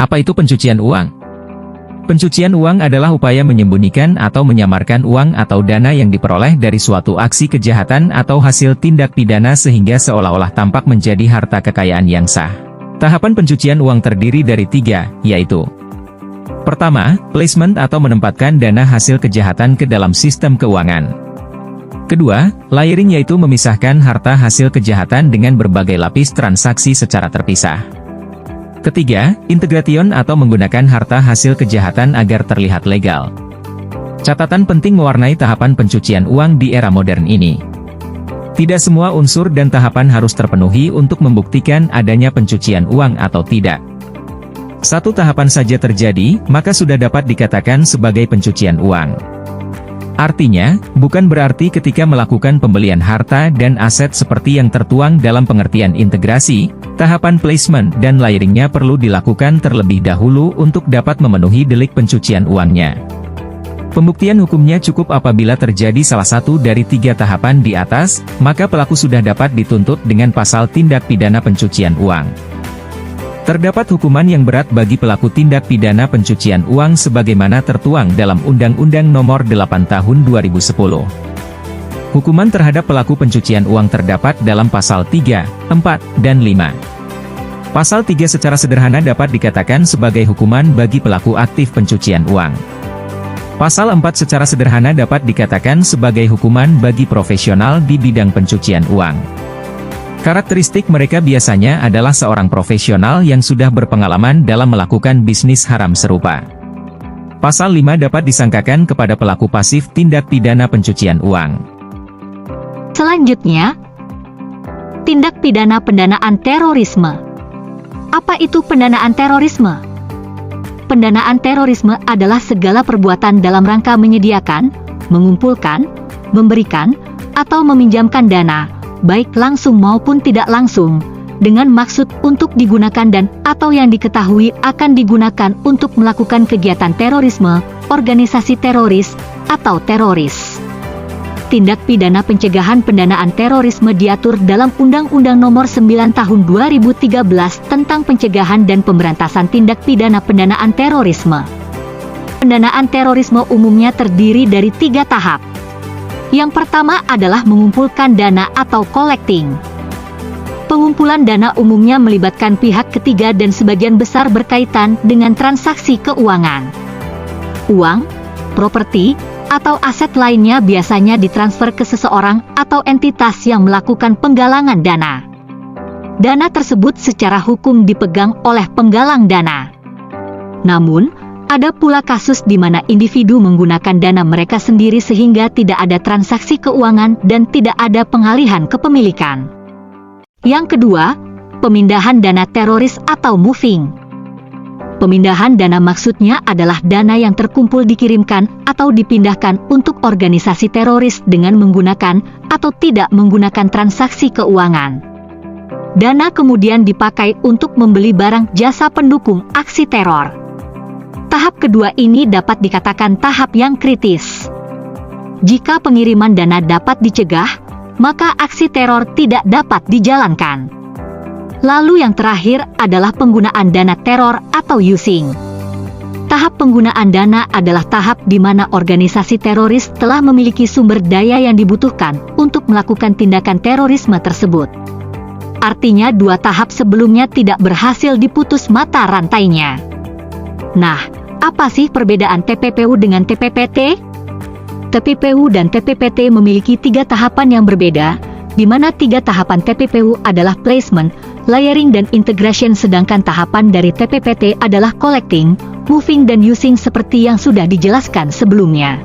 Apa itu pencucian uang? Pencucian uang adalah upaya menyembunyikan atau menyamarkan uang atau dana yang diperoleh dari suatu aksi kejahatan atau hasil tindak pidana sehingga seolah-olah tampak menjadi harta kekayaan yang sah. Tahapan pencucian uang terdiri dari 3, yaitu: pertama, placement atau menempatkan dana hasil kejahatan ke dalam sistem keuangan. Kedua, layering yaitu memisahkan harta hasil kejahatan dengan berbagai lapis transaksi secara terpisah. Ketiga, integration atau menggunakan harta hasil kejahatan agar terlihat legal. Catatan penting mewarnai tahapan pencucian uang di era modern ini. Tidak semua unsur dan tahapan harus terpenuhi untuk membuktikan adanya pencucian uang atau tidak. Satu tahapan saja terjadi, maka sudah dapat dikatakan sebagai pencucian uang. Artinya, bukan berarti ketika melakukan pembelian harta dan aset seperti yang tertuang dalam pengertian integrasi, tahapan placement dan layeringnya perlu dilakukan terlebih dahulu untuk dapat memenuhi delik pencucian uangnya. Pembuktian hukumnya cukup apabila terjadi salah satu dari 3 tahapan di atas, maka pelaku sudah dapat dituntut dengan pasal tindak pidana pencucian uang. Terdapat hukuman yang berat bagi pelaku tindak pidana pencucian uang sebagaimana tertuang dalam Undang-Undang Nomor 8 Tahun 2010. Hukuman terhadap pelaku pencucian uang terdapat dalam pasal 3, 4, dan 5. Pasal 3 secara sederhana dapat dikatakan sebagai hukuman bagi pelaku aktif pencucian uang. Pasal 4 secara sederhana dapat dikatakan sebagai hukuman bagi profesional di bidang pencucian uang. Karakteristik mereka biasanya adalah seorang profesional yang sudah berpengalaman dalam melakukan bisnis haram serupa. Pasal 5 dapat disangkakan kepada pelaku pasif tindak pidana pencucian uang. Selanjutnya, tindak pidana pendanaan terorisme. Apa itu pendanaan terorisme? Pendanaan terorisme adalah segala perbuatan dalam rangka menyediakan, mengumpulkan, memberikan, atau meminjamkan dana, baik langsung maupun tidak langsung, dengan maksud untuk digunakan dan atau yang diketahui akan digunakan untuk melakukan kegiatan terorisme, organisasi teroris, atau teroris. Tindak pidana pencegahan pendanaan terorisme diatur dalam Undang-Undang Nomor 9 Tahun 2013 tentang pencegahan dan pemberantasan tindak pidana pendanaan terorisme. Pendanaan terorisme umumnya terdiri dari 3 tahap. Yang pertama adalah mengumpulkan dana atau collecting. Pengumpulan dana umumnya melibatkan pihak ketiga dan sebagian besar berkaitan dengan transaksi keuangan. Uang, properti, atau aset lainnya biasanya ditransfer ke seseorang atau entitas yang melakukan penggalangan dana. Dana tersebut secara hukum dipegang oleh penggalang dana. Namun, ada pula kasus di mana individu menggunakan dana mereka sendiri sehingga tidak ada transaksi keuangan dan tidak ada pengalihan kepemilikan. Yang kedua, pemindahan dana teroris atau moving. Pemindahan dana maksudnya adalah dana yang terkumpul dikirimkan atau dipindahkan untuk organisasi teroris dengan menggunakan atau tidak menggunakan transaksi keuangan. Dana kemudian dipakai untuk membeli barang jasa pendukung aksi teror. Tahap kedua ini dapat dikatakan tahap yang kritis. Jika pengiriman dana dapat dicegah, maka aksi teror tidak dapat dijalankan. Lalu yang terakhir adalah penggunaan dana teror atau using. Tahap penggunaan dana adalah tahap di mana organisasi teroris telah memiliki sumber daya yang dibutuhkan untuk melakukan tindakan terorisme tersebut. Artinya 2 tahap sebelumnya tidak berhasil diputus mata rantainya. Nah, apa sih perbedaan TPPU dengan TPPT? TPPU dan TPPT memiliki 3 tahapan yang berbeda, di mana 3 tahapan TPPU adalah placement, layering dan integration sedangkan tahapan dari TPPT adalah collecting, moving dan using seperti yang sudah dijelaskan sebelumnya.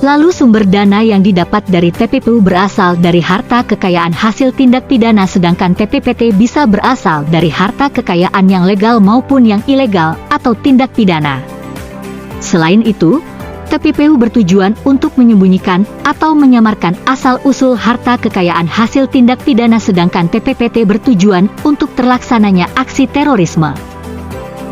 Lalu sumber dana yang didapat dari TPPU berasal dari harta kekayaan hasil tindak pidana sedangkan TPPT bisa berasal dari harta kekayaan yang legal maupun yang ilegal atau tindak pidana. Selain itu, TPPU bertujuan untuk menyembunyikan atau menyamarkan asal-usul harta kekayaan hasil tindak pidana sedangkan TPPT bertujuan untuk terlaksananya aksi terorisme.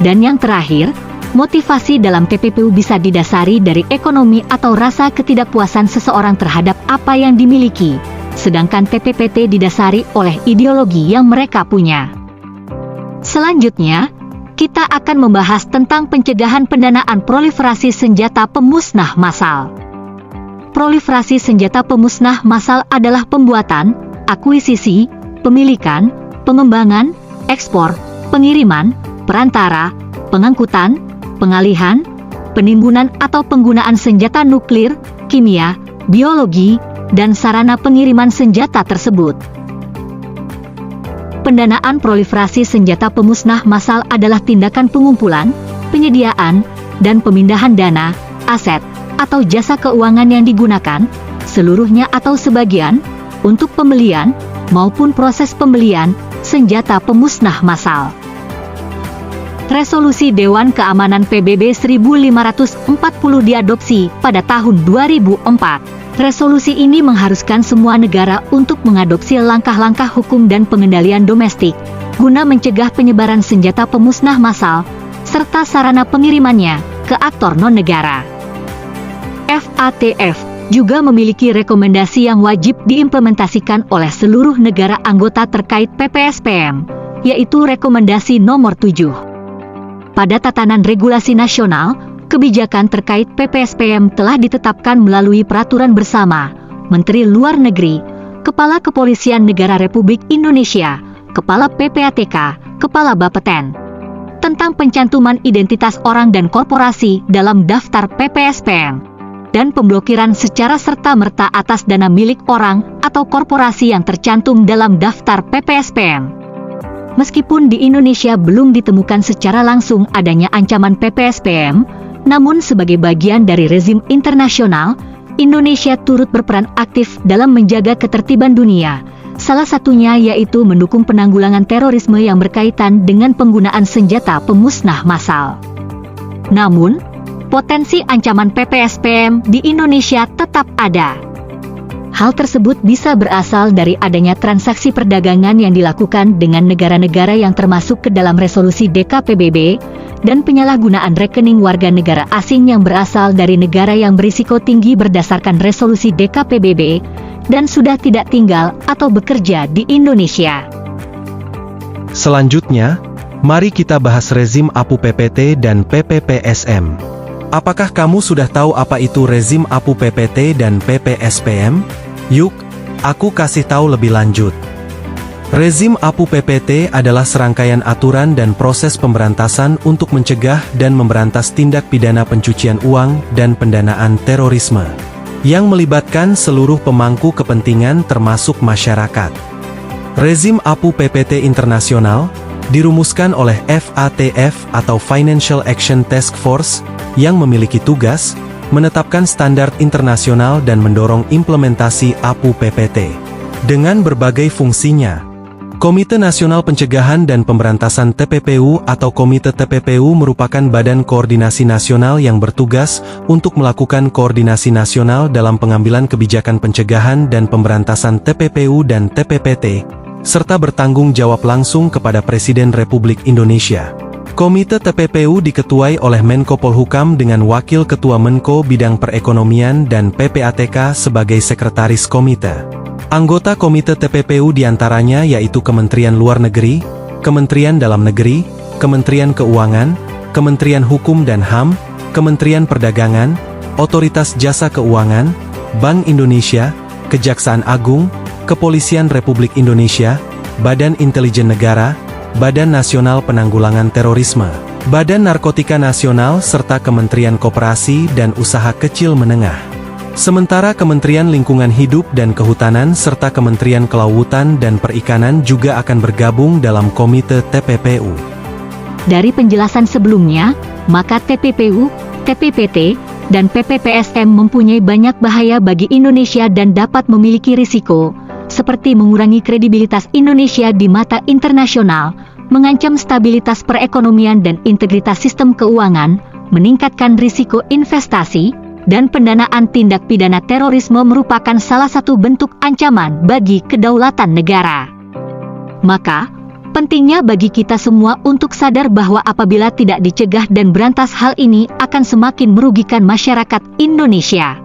Dan yang terakhir, motivasi dalam TPPU bisa didasari dari ekonomi atau rasa ketidakpuasan seseorang terhadap apa yang dimiliki, sedangkan TPPT didasari oleh ideologi yang mereka punya. Selanjutnya, kita akan membahas tentang pencegahan pendanaan proliferasi senjata pemusnah massal. Proliferasi senjata pemusnah massal adalah pembuatan, akuisisi, pemilikan, pengembangan, ekspor, pengiriman, perantara, pengangkutan, pengalihan, penimbunan atau penggunaan senjata nuklir, kimia, biologi, dan sarana pengiriman senjata tersebut. Pendanaan proliferasi senjata pemusnah massal adalah tindakan pengumpulan, penyediaan, dan pemindahan dana, aset, atau jasa keuangan yang digunakan, seluruhnya atau sebagian, untuk pembelian, maupun proses pembelian, senjata pemusnah massal. Resolusi Dewan Keamanan PBB 1540 diadopsi pada tahun 2004. Resolusi ini mengharuskan semua negara untuk mengadopsi langkah-langkah hukum dan pengendalian domestik, guna mencegah penyebaran senjata pemusnah massal, serta sarana pengirimannya ke aktor non-negara. FATF juga memiliki rekomendasi yang wajib diimplementasikan oleh seluruh negara anggota terkait PPSPM, yaitu Rekomendasi Nomor 7. Pada tatanan regulasi nasional, kebijakan terkait PPSPM telah ditetapkan melalui Peraturan Bersama Menteri Luar Negeri, Kepala Kepolisian Negara Republik Indonesia, Kepala PPATK, Kepala Bapeten, tentang pencantuman identitas orang dan korporasi dalam daftar PPSPM, dan pemblokiran secara serta-merta atas dana milik orang atau korporasi yang tercantum dalam daftar PPSPM. Meskipun di Indonesia belum ditemukan secara langsung adanya ancaman PPSPM, namun sebagai bagian dari rezim internasional, Indonesia turut berperan aktif dalam menjaga ketertiban dunia, salah satunya yaitu mendukung penanggulangan terorisme yang berkaitan dengan penggunaan senjata pemusnah massal. Namun, potensi ancaman PPSPM di Indonesia tetap ada. Hal tersebut bisa berasal dari adanya transaksi perdagangan yang dilakukan dengan negara-negara yang termasuk ke dalam resolusi DKPBB, dan penyalahgunaan rekening warga negara asing yang berasal dari negara yang berisiko tinggi berdasarkan resolusi DKPBB, dan sudah tidak tinggal atau bekerja di Indonesia. Selanjutnya, mari kita bahas rezim APU PPT dan PPPSM. Apakah kamu sudah tahu apa itu rezim APU PPT dan PPSPM? Yuk, aku kasih tahu lebih lanjut. Rezim APU PPT adalah serangkaian aturan dan proses pemberantasan untuk mencegah dan memberantas tindak pidana pencucian uang dan pendanaan terorisme, yang melibatkan seluruh pemangku kepentingan termasuk masyarakat. Rezim APU PPT internasional dirumuskan oleh FATF atau Financial Action Task Force, yang memiliki tugas menetapkan standar internasional dan mendorong implementasi APU PPT. Dengan berbagai fungsinya, Komite Nasional Pencegahan dan Pemberantasan TPPU atau Komite TPPU merupakan badan koordinasi nasional yang bertugas untuk melakukan koordinasi nasional dalam pengambilan kebijakan pencegahan dan pemberantasan TPPU dan TPPT, serta bertanggung jawab langsung kepada Presiden Republik Indonesia. Komite TPPU diketuai oleh Menko Polhukam dengan Wakil Ketua Menko Bidang Perekonomian dan PPATK sebagai Sekretaris Komite. Anggota Komite TPPU diantaranya yaitu Kementerian Luar Negeri, Kementerian Dalam Negeri, Kementerian Keuangan, Kementerian Hukum dan HAM, Kementerian Perdagangan, Otoritas Jasa Keuangan, Bank Indonesia, Kejaksaan Agung, Kepolisian Republik Indonesia, Badan Intelijen Negara, Badan Nasional Penanggulangan Terorisme, Badan Narkotika Nasional serta Kementerian Koperasi dan Usaha Kecil Menengah. Sementara Kementerian Lingkungan Hidup dan Kehutanan serta Kementerian Kelautan dan Perikanan juga akan bergabung dalam Komite TPPU. Dari penjelasan sebelumnya, maka TPPU, TPPT, dan PPPSM mempunyai banyak bahaya bagi Indonesia dan dapat memiliki risiko, seperti mengurangi kredibilitas Indonesia di mata internasional, mengancam stabilitas perekonomian dan integritas sistem keuangan, meningkatkan risiko investasi, dan pendanaan tindak pidana terorisme merupakan salah satu bentuk ancaman bagi kedaulatan negara. Maka, pentingnya bagi kita semua untuk sadar bahwa apabila tidak dicegah dan berantas hal ini akan semakin merugikan masyarakat Indonesia.